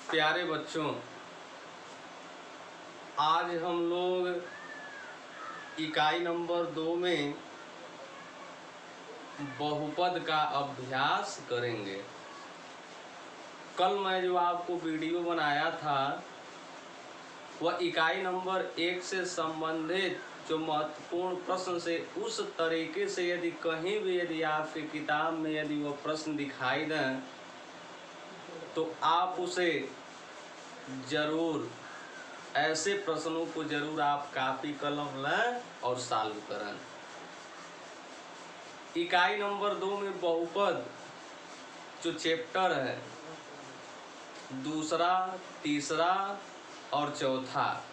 प्यारे बच्चों, आज हम लोग इकाई नंबर 2 में बहुपद का अभ्यास करेंगे। कल मैं जो आपको वीडियो बनाया था वह इकाई नंबर 1 से संबंधित जो महत्वपूर्ण प्रश्न से उस तरीके से यदि कहीं भी यदि आपके किताब में यदि वह प्रश्न दिखाई दें तो आप उसे ज़रूर, ऐसे प्रश्नों को ज़रूर आप कापी कलम लें और सॉल्व करें। इकाई नंबर 2 में बहुपद जो चैप्टर है, दूसरा, तीसरा और चौथा,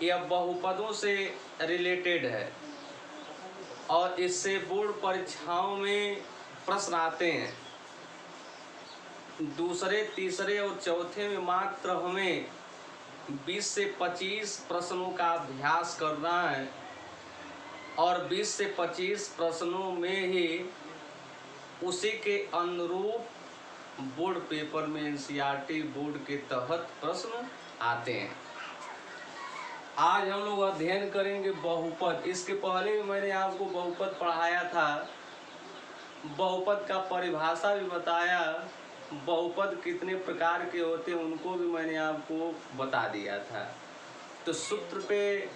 यह बहुपदों से रिलेटेड है और इससे बोर्ड परीक्षाओं में प्रश्न आते हैं। दूसरे, तीसरे और चौथे में मात्र हमें 20 से 25 प्रश्नों का अभ्यास करना है और 20 से 25 प्रश्नों में ही उसी के अनुरूप बोर्ड पेपर में एनसीईआरटी बोर्ड के तहत प्रश्न आते हैं। आज हम लोग अध्ययन करेंगे बहुपद। इसके पहले भी मैंने आपको बहुपद पढ़ाया था, बहुपद का परिभाषा भी बताया, बहुपद कितने प्रकार के होते हैं उनको भी मैंने आपको बता दिया था। तो सूत्र पे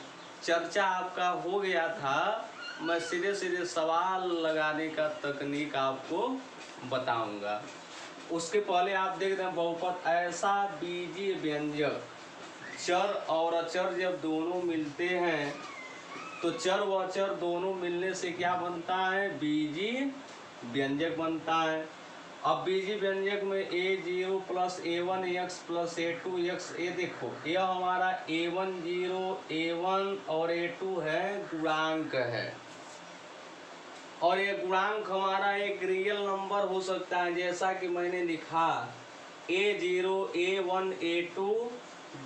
चर्चा आपका हो गया था। मैं सीधे सीधे सवाल लगाने का तकनीक आपको बताऊंगा। उसके पहले आप देखते हैं बहुपद ऐसा बीजीय व्यंजक, चर और अचर जब दोनों मिलते हैं तो चर व अचर दोनों मिलने से क्या बनता है? बीजीय व्यंजक बनता है। अब बीजीय व्यंजक में a0 plus a1x plus a2x, ये देखो यह हमारा a10 a1 और a2 है, गुणांक है और ये गुणांक हमारा एक रियल नंबर हो सकता है, जैसा कि मैंने लिखा a0 a1 a2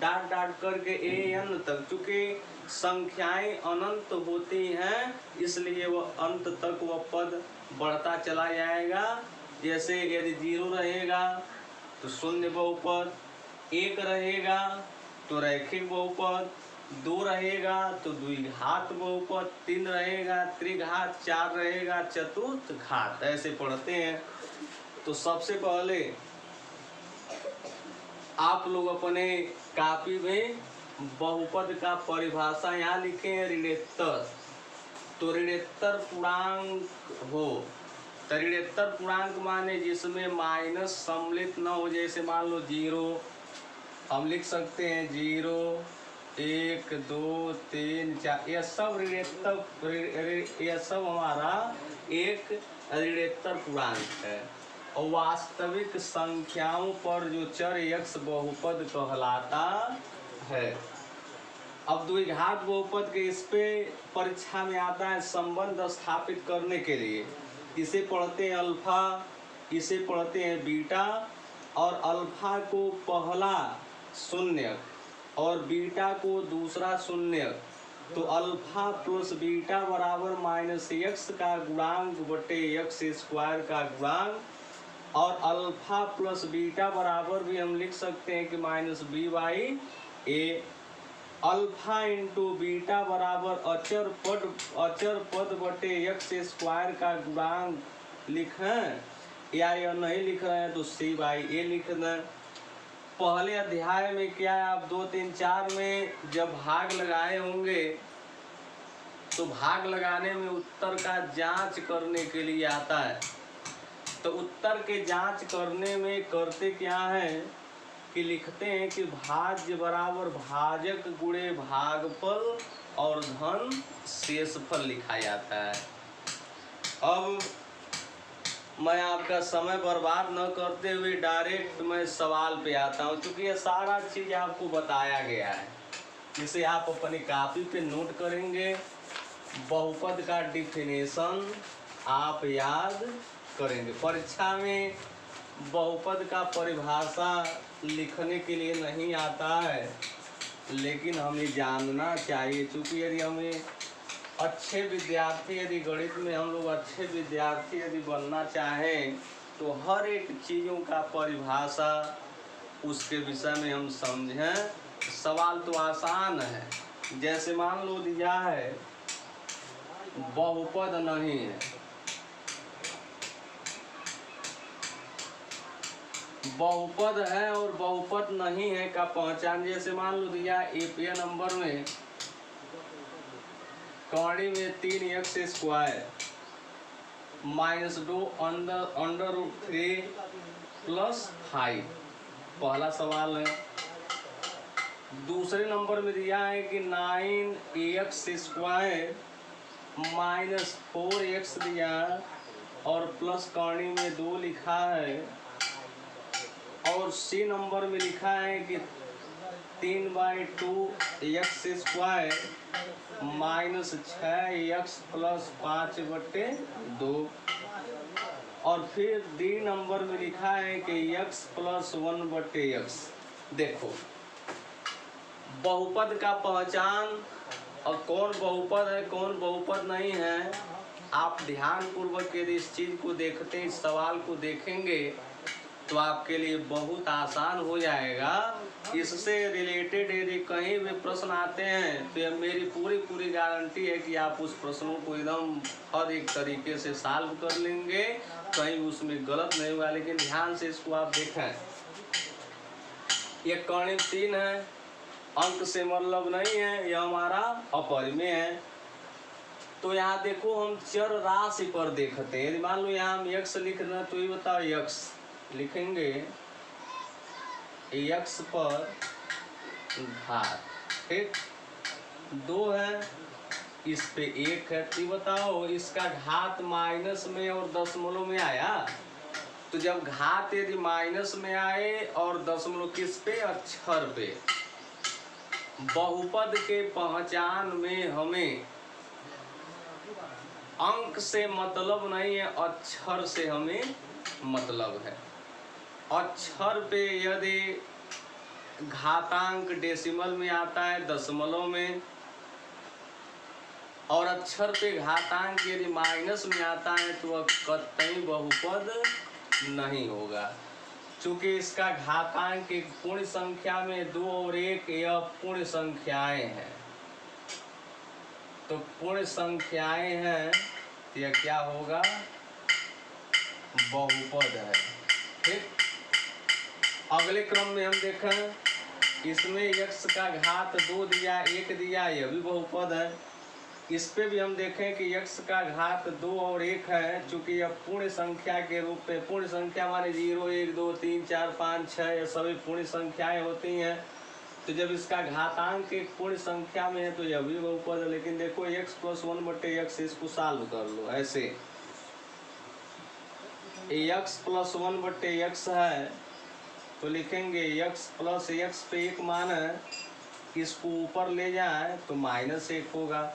dot dot करके an तक। चूँकि संख्याएं अनंत होती हैं इसलिए वह अंत तक वह पद बढ़ता चला जाएगा। जैसे यदि 0 रहेगा तो शून्य बहुपद, 1 रहेगा तो रैखिक बहुपद, 2 रहेगा तो द्विघात बहुपद, 3 रहेगा त्रिघात, 4 रहेगा चतुर्थ घात, ऐसे पढ़ते हैं। तो सबसे पहले आप लोग अपने कॉपी में बहुपद का परिभाषा यहाँ लिखे हैं ऋणोत्तर। तो ऋणोत्तर पूर्णांक हो, तो ऋणोत्तर पूर्णांक माने जिसमें माइनस सम्मिलित न हो। जैसे मान लो 0, हम लिख सकते हैं 0 1 2 3 4, यह सब ऋणोत्तर, यह सब हमारा एक ऋणोत्तर पूर्णांक है। और वास्तविक संख्याओं पर जो चर x बहुपद कहलाता है। अब द्विघात बहुपद के इस पे परीक्षा में आता है संबंध स्थापित करने के लिए। इसे पढ़ते हैं अल्फा, इसे पढ़ते हैं बीटा, और अल्फा को पहला शून्यक और बीटा को दूसरा शून्यक। तो अल्फा प्लस बीटा बराबर -x का गुणांक बटे x स्क्वायर का गुणांक, और अल्फा प्लस बीटा बराबर भी हम लिख सकते हैं कि -b/a। अल्फा इंटू बीटा बराबर अचर पद बटे x स्क्वायर का गुणांक लिखें, या यह नहीं लिख रहे हैं तो c/a लिख दें। पहले अध्याय में क्या है, आप 2 3 4 में जब भाग लगाए होंगे तो भाग लगाने में उत्तर का जांच करने के लिए आता है। तो उत्तर के जांच करने में करते क्या है कि लिखते हैं कि भाज्य बराबर भाजक गुणे भागफल और धन शेषफल लिखा जाता है। अब मैं आपका समय बर्बाद न करते हुए डायरेक्ट मैं सवाल पे आता हूँ, क्योंकि ये सारा चीज़ आपको बताया गया है, जिसे आप अपनी कॉपी पे नोट करेंगे। बहुपद का डिफिनेशन आप याद करेंगे। परीक्षा में बहुपद का परिभाषा लिखने के लिए नहीं आता है, लेकिन हमें जानना चाहिए। क्योंकि यदि हमें अच्छे विद्यार्थी, यदि गणित में हम लोग अच्छे विद्यार्थी यदि बनना चाहें तो हर एक चीज़ों का परिभाषा उसके विषय में हम समझें। सवाल तो आसान है। जैसे मान लो दिया है बहुपद नहीं है, बहुपद है और बहुपद नहीं है का पहचान। जैसे मान लो दिया एपीए नंबर में कौड़ी में 3x² -2 √3 + 5 पहला सवाल है। दूसरे नंबर में दिया है कि 9ax² -4x दिया और प्लस कौड़ी में 2 लिखा है। और सी नंबर में लिखा है कि 3/2x² -6x + 5/2। और फिर डी नंबर में लिखा है कि x + 1/x। देखो बहुपद का पहचान और कौन बहुपद है कौन बहुपद नहीं है, आप ध्यान पूर्वक यदि इस चीज को देखते, इस सवाल को देखेंगे तो आपके लिए बहुत आसान हो जाएगा। इससे रिलेटेड यदि कहीं भी प्रश्न आते हैं तो मेरी पूरी गारंटी है कि आप उस प्रश्नों को एकदम हर एक तरीके से सॉल्व कर लेंगे, कहीं उसमें गलत नहीं होगा। लेकिन ध्यान से इसको आप देखें, ये कौड़ी 3 है, अंक से मतलब नहीं है, यह हमारा अपरिमेय है। तो यहाँ देखो हम चर राशि पर देखते हैं। यदि मान लो यहाँ हम x लिख रहे हैं तो ये बताओ x लिखेंगे x पर घात, ठीक 2 है, इस पे 1 है। तो बताओ इसका घात माइनस में और दशमलव में आया। तो जब घात यदि माइनस में आए और दशमलव किस पे, अक्षर पे, बहुपद के पहचान में हमें अंक से मतलब नहीं है, अक्षर से हमें मतलब है। अक्षर पे यदि घातांक डेसिमल में आता है, दशमलव में, और अक्षर पे घातांक यदि माइनस में आता है तो वह कतई बहुपद नहीं होगा। चूंकि इसका घातांक एक पूर्ण संख्या में 2 और 1 यह पूर्ण संख्याएं हैं, तो पूर्ण संख्याएं हैं तो यह क्या होगा, बहुपद है, ठीक। अगले क्रम में हम देखें, इसमें x का घात 2 दिया, 1 दिया, यह भी बहुपद है। इस पे भी हम देखें कि x का घात 2 और 1 है, चूंकि यह पूर्ण संख्या के रूप में, पूर्ण संख्या माने 0 1 2 3 4 5 6 ये सभी पूर्ण संख्याएं होती हैं। तो जब इसका घातांक एक पूर्ण संख्या में है तो यह भी बहुपद है। लेकिन देखो x + 1/x, इसको सॉल्व कर लो ऐसे, x + 1/x है तो लिखेंगे x + x पे 1 मान है, इसको ऊपर ले जाए तो -1 होगा।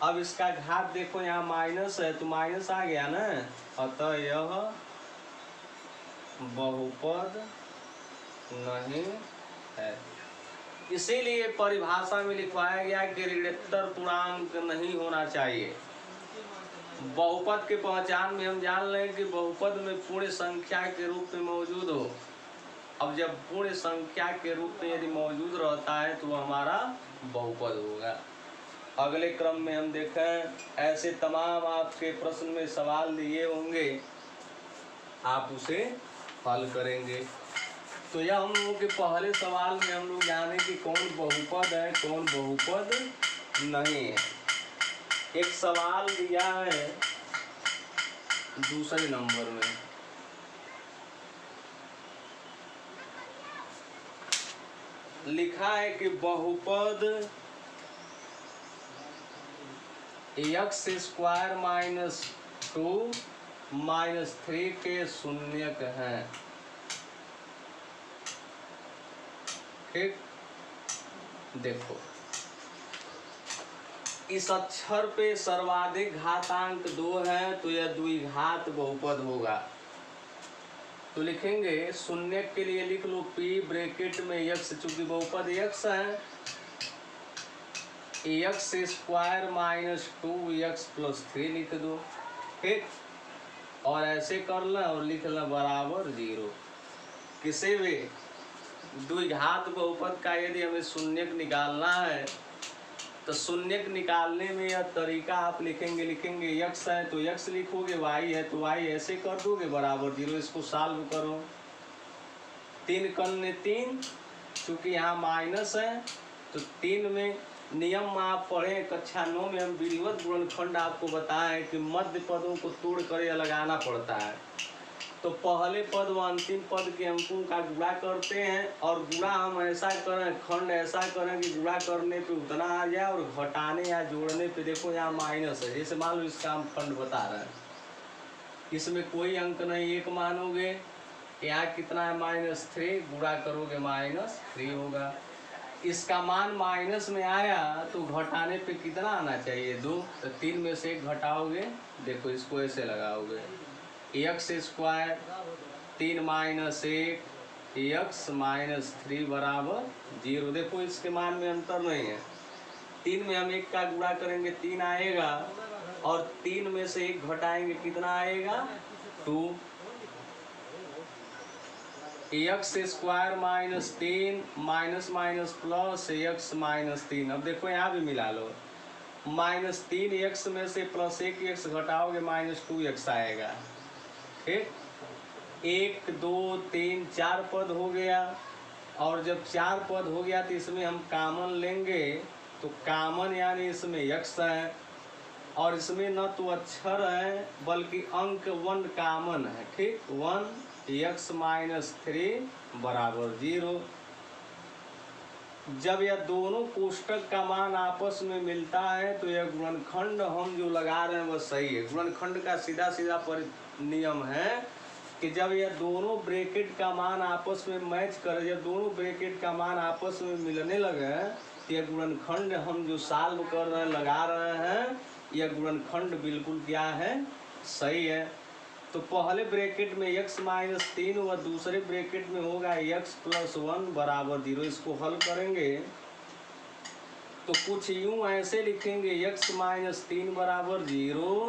अब इसका घात देखो यहाँ माइनस है तो माइनस आ गया ना, अतः यह बहुपद नहीं है। इसीलिए परिभाषा में लिखवाया गया कि ऋणोत्तर पूर्णांक नहीं होना चाहिए। बहुपद के पहचान में हम जान लें कि बहुपद में पूर्ण संख्या के रूप में मौजूद हो। अब जब पूर्ण संख्या के रूप में यदि मौजूद रहता है तो वह हमारा बहुपद होगा। अगले क्रम में हम देखें, ऐसे तमाम आपके प्रश्न में सवाल दिए होंगे, आप उसे हल करेंगे। तो यह हम लोगों के पहले सवाल में हम लोग जाने कि कौन बहुपद है कौन बहुपद नहीं है। एक सवाल दिया है दूसरे नंबर में, लिखा है कि बहुपद x² -2 -3 के शून्यक हैं, ठीक। देखो इस अक्षर पे सर्वाधिक घातांक 2 है तो यह द्विघात बहुपद होगा। तो लिखेंगे शून्यक के लिए लिख लो p ब्रैकेट में x, चूंकि बहुपद x है, x² -2x + 3 लिख दो, ठीक। और ऐसे कर लें और लिख लें बराबर 0। किसी भी द्विघात बहुपद का यदि हमें शून्यक निकालना है तो शून्यक निकालने में यह तरीका आप लिखेंगे x है तो x लिखोगे, y है तो y ऐसे कर दोगे बराबर 0। इसको सॉल्व करो। 3 कन्ने 3, चूँकि यहाँ माइनस है तो 3 में नियम आप पढ़े कक्षा 9 में हम विधिवत गुणनखंड आपको बताएं कि मध्य पदों को तोड़ कर यह लगाना पड़ता है। तो पहले पद व अंतिम पद के अंकों का गुणा करते हैं और गुणा हम ऐसा करें, खंड ऐसा करें कि गुणा करने पे उतना आ जाए और घटाने या जोड़ने पे देखो यहाँ माइनस है। जैसे मान लो इसका हम खंड बता रहे हैं, इसमें कोई अंक नहीं, 1 मानोगे, यहाँ कितना है -3, गुणा करोगे -3 होगा। इसका मान माइनस में आया तो घटाने पे कितना आना चाहिए 2, तो 3 में से 1 घटाओगे, देखो इसको ऐसे लगाओगे x² 3 - 1 x -3 बराबर 0। देखो इसके मान में अंतर नहीं है। 3 में हम 1 का गुणा करेंगे 3 आएगा और 3 में से 1 घटाएंगे कितना आएगा 2। x² -3 minus minus plus x -3। अब देखो यहाँ भी मिला लो, -3x में से +1x घटाओगे -2x आएगा। ठीक, 1 2 3 4 पद हो गया। और जब 4 पद हो गया तो इसमें हम कामन लेंगे, तो कामन यानी इसमें x है और इसमें न तो अक्षर है बल्कि अंक 1 कामन है। ठीक, 1 x -3 बराबर 0। जब यह दोनों कोष्टक का मान आपस में मिलता है तो यह गुणनखंड हम जो लगा रहे हैं वह सही है। गुणनखंड का सीधा सीधा नियम है कि जब यह दोनों ब्रैकेट का मान आपस में मैच करे, जब दोनों ब्रैकेट का मान आपस में मिलने लगे तो यह गुणनखंड हम जो सॉल्व कर रहे हैं, लगा रहे हैं, यह गुणनखंड बिल्कुल क्या है, सही है। तो पहले ब्रैकेट में x -3 व दूसरे ब्रैकेट में होगा x + 1 बराबर 0। इसको हल करेंगे तो कुछ यूं ऐसे लिखेंगे x -3 बराबर 0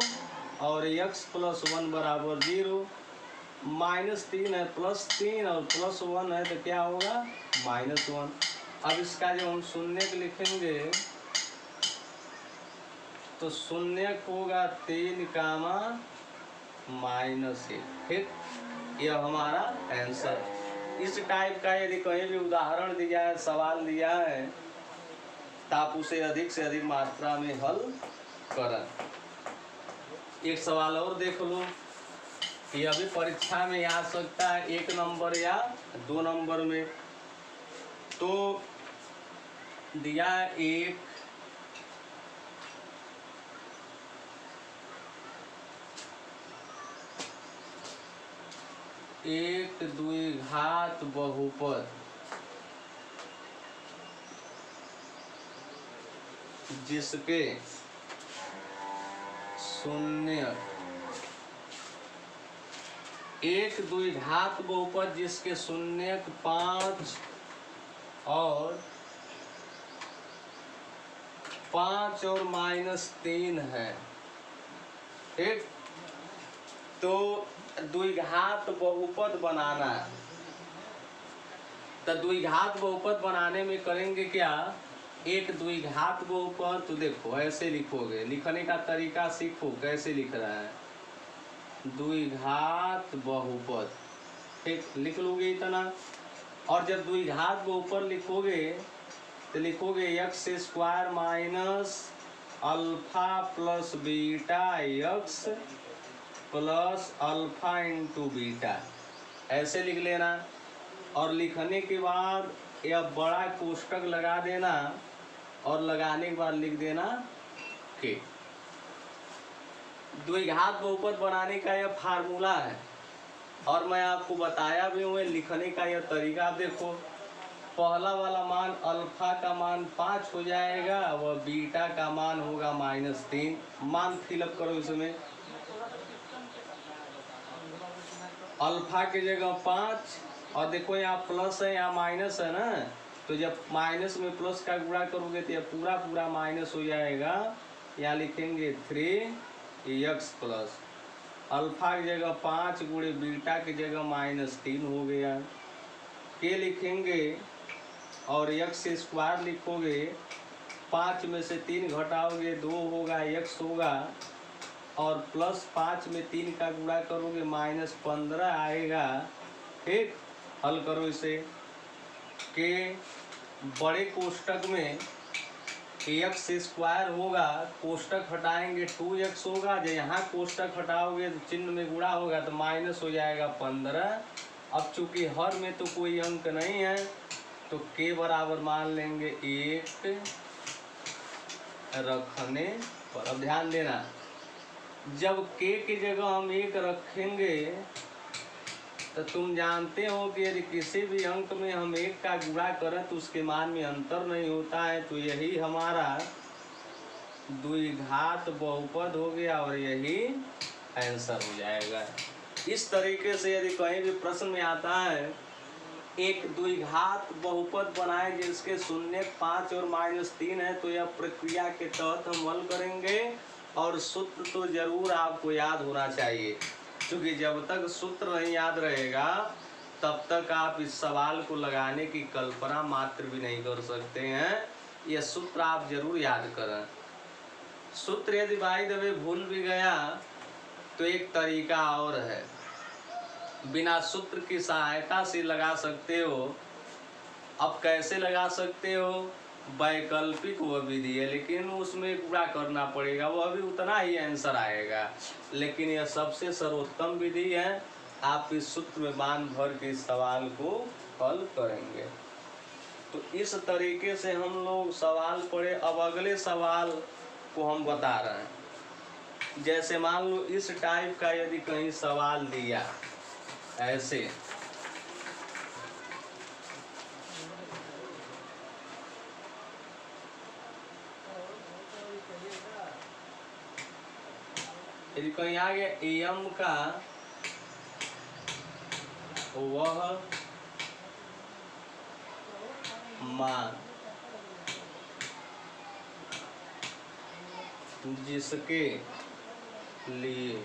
और x + 1 बराबर 0। -3 है +3 और +1 है तो क्या होगा -1। अब इसका जब हम शून्यक लिखेंगे तो शून्यक होगा 3, -1। ठीक, यह हमारा आंसर। इस टाइप का यदि कहीं भी उदाहरण दिया है, सवाल दिया है तो आप उसे अधिक से अधिक मात्रा में हल करें। एक सवाल और देख लो, यह भी परीक्षा में आ सकता है 1 नंबर या 2 नंबर में। तो दिया एक द्विघात बहुपद जिसके शून्य, एक द्विघात बहुपद जिसके शून्यक 5 और -3 है। ठीक, तो द्विघात बहुपद बनाना है। तो द्विघात बहुपद बनाने में करेंगे क्या, एक द्विघात बहुपद, तो देखो ऐसे लिखोगे, लिखने का तरीका सीखो कैसे लिख रहा है, द्विघात बहुपद। ठीक, लिख लोगे इतना। और जब द्विघात बहुपद लिखोगे तो लिखोगे x² - alpha plus beta x plus alpha into beta, ऐसे लिख लेना। और लिखने के बाद यह बड़ा कोष्टक लगा देना और लगाने के बाद लिख देना के। द्विघात बहुपद बनाने का यह फार्मूला है और मैं आपको बताया भी हूँ लिखने का यह तरीका। देखो पहला वाला मान अल्फा का मान 5 हो जाएगा, वह बीटा का मान होगा -3। मान फिलअप करो इसमें, अल्फा की जगह 5 और देखो यहाँ प्लस है यहाँ माइनस है ना, तो जब माइनस में प्लस का गुणा करोगे तो यह पूरा पूरा माइनस हो जाएगा। यहाँ लिखेंगे 3x प्लस अल्फा की जगह 5 गुणे बीटा की जगह -3 हो गया। के लिखेंगे और x स्क्वायर लिखोगे, 5 में से 3 घटाओगे 2 होगा, x होगा, और प्लस 5 में 3 का गुणा करोगे -15 आएगा। ठीक, हल करो इसे। के बड़े कोष्टक में x स्क्वायर होगा, कोष्टक हटाएंगे 2x होगा, जब यहाँ कोष्टक हटाओगे तो चिन्ह में गुणा होगा तो माइनस हो जाएगा 15। अब चूंकि हर में तो कोई अंक नहीं है तो k बराबर मान लेंगे 1 रखने पर। अब ध्यान देना, जब k की जगह हम 1 रखेंगे तो तुम जानते हो कि यदि किसी भी अंक में हम 1 का गुणा करें तो उसके मान में अंतर नहीं होता है, तो यही हमारा द्विघात बहुपद हो गया और यही आंसर हो जाएगा। इस तरीके से यदि कहीं भी प्रश्न में आता है एक द्विघात बहुपद बनाए जिसके शून्य 5 और -3 है, तो यह प्रक्रिया के तहत हम हल करेंगे और सूत्र तो जरूर आपको याद होना चाहिए, क्योंकि जब तक सूत्र नहीं याद रहेगा तब तक आप इस सवाल को लगाने की कल्पना मात्र भी नहीं कर सकते हैं। यह सूत्र आप जरूर याद करें। सूत्र यदि बाय द वे भूल भी गया तो एक तरीका और है, बिना सूत्र की सहायता से लगा सकते हो। अब कैसे लगा सकते हो? वैकल्पिक वह विधि है, लेकिन उसमें गुणा करना पड़ेगा, वह भी उतना ही आंसर आएगा, लेकिन यह सबसे सर्वोत्तम विधि है। आप इस सूत्र में मान भर के इस सवाल को हल करेंगे। तो इस तरीके से हम लोग सवाल पढ़े। अब अगले सवाल को हम बता रहे हैं। जैसे मान लो इस टाइप का यदि कहीं सवाल दिया ऐसे, यदि कहीं आ गया एम का वह मान जिसके लिए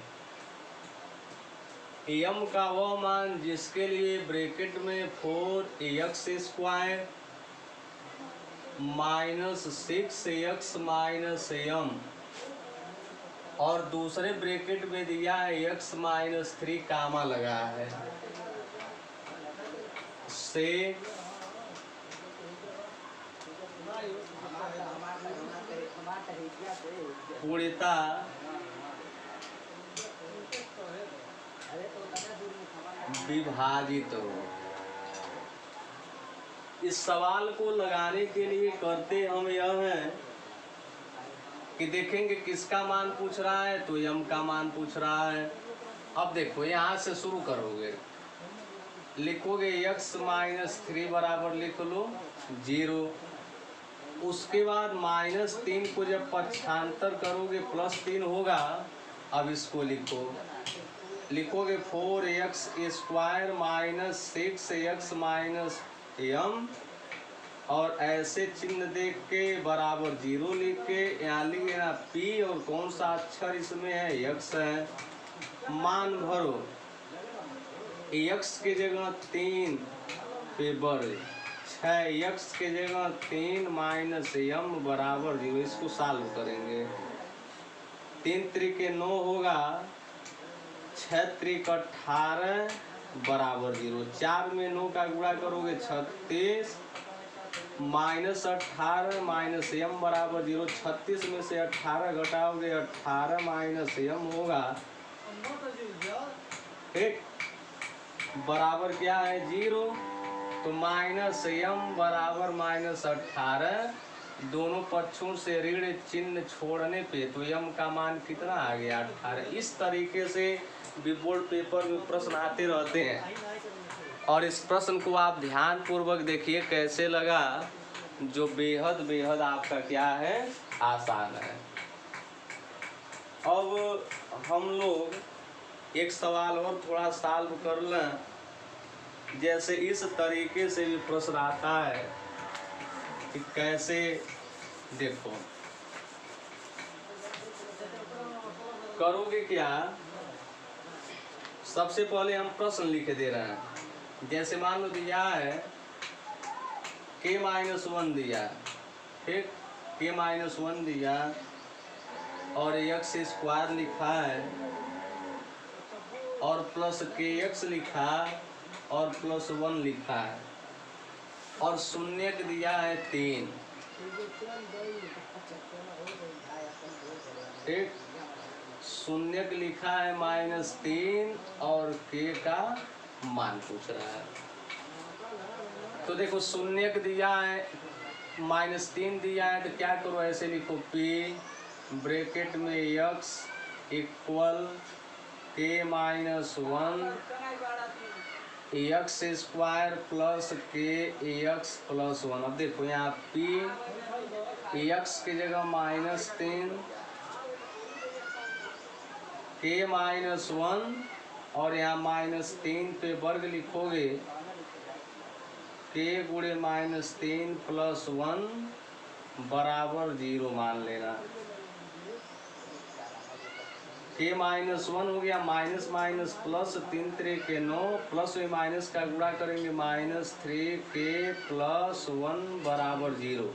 एम का वह मान जिसके लिए ब्रैकेट में 4x स्क्वायर -6x -m और दूसरे ब्रैकेट में दिया है x -3 कामा लगा है से पूर्णता विभाजित हो। इस सवाल को लगाने के लिए करते हम यह हैं कि देखेंगे किसका मान पूछ रहा है, तो m का मान पूछ रहा है। अब देखो यहाँ से शुरू करोगे, लिखोगे x -3 बराबर लिख लो 0। उसके बाद -3 को जब पक्षांतर करोगे +3 होगा। अब इसको लिखोगे 4x स्क्वायर -6x -m और ऐसे चिन्ह देख के बराबर 0 लिख के यहाँ लिख लेना p और कौन सा अक्षर इसमें है, x है। मान भरो, x के जगह 3 पे बढ़ 6x के जगह 3 -m बराबर 0। इसको सॉल्व करेंगे। 3 त्रिक 9 होगा, 6 त्रिक 18 बराबर 0। 4 में 9 का गुणा करोगे 36 -18 -m बराबर 0। 36 में से 18 घटाओगे 18 -m होगा। ठीक, बराबर क्या है 0। तो -m बराबर -18, दोनों पक्षों से ऋण चिन्ह छोड़ने पे तो m का मान कितना आ गया 18। इस तरीके से भी बोर्ड पेपर में प्रश्न आते रहते हैं और इस प्रश्न को आप ध्यान पूर्वक देखिए कैसे लगा, जो बेहद आपका क्या है, आसान है। अब हम लोग एक सवाल और थोड़ा सॉल्व कर लें। जैसे इस तरीके से भी प्रश्न आता है कि कैसे, देखो करोगे क्या। सबसे पहले हम प्रश्न लिख दे रहे हैं, जैसे मान लो दिया है k-1 दिया, ठीक, k-1 दिया और x स्क्वायर लिखा है और प्लस kx लिखा और प्लस 1 लिखा है और शून्य दिया है 3, ठीक, शून्य लिखा है -3 और k का मान पूछ रहा है। तो देखो शून्य दिया है -3 दिया है तो क्या करो, ऐसे लिखो p ब्रैकेट में x equal k-1 x square plus kx plus 1। अब देखो यहाँ p x की जगह -3 k-1 और यहाँ -3 पे वर्ग लिखोगे, k गुणे -3 प्लस 1 बराबर 0 मान लेना। k-1 हो गया माइनस माइनस प्लस 3 3 के 9 प्लस में माइनस का गुणा करेंगे -3k प्लस 1 बराबर 0।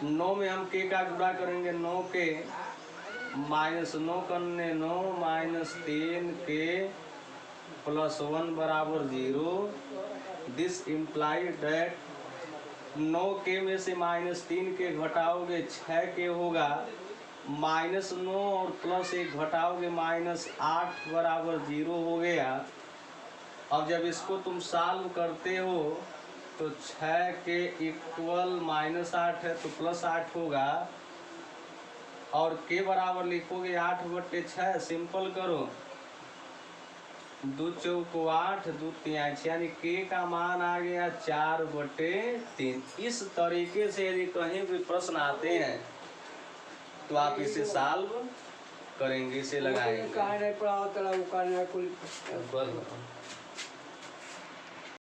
9 में हम k का गुणा करेंगे 9 के -9 करने 9 -3k प्लस 1 बराबर 0। दिस इम्प्लाइड दैट 9k में से -3k घटाओगे 6k होगा, -9 और प्लस 1 घटाओगे -8 बराबर 0 हो गया। अब जब इसको तुम सॉल्व करते हो तो 6k इक्वल -8 है तो +8 होगा और k बराबर लिखोगे 8/6। सिंपल करो, 2 चौको 8 2 तिहाई 6, यानी k का मान आ गया 4/3। इस तरीके से यदि कहीं भी प्रश्न आते हैं तो आप इसे सॉल्व करेंगे, इसे लगाएंगे।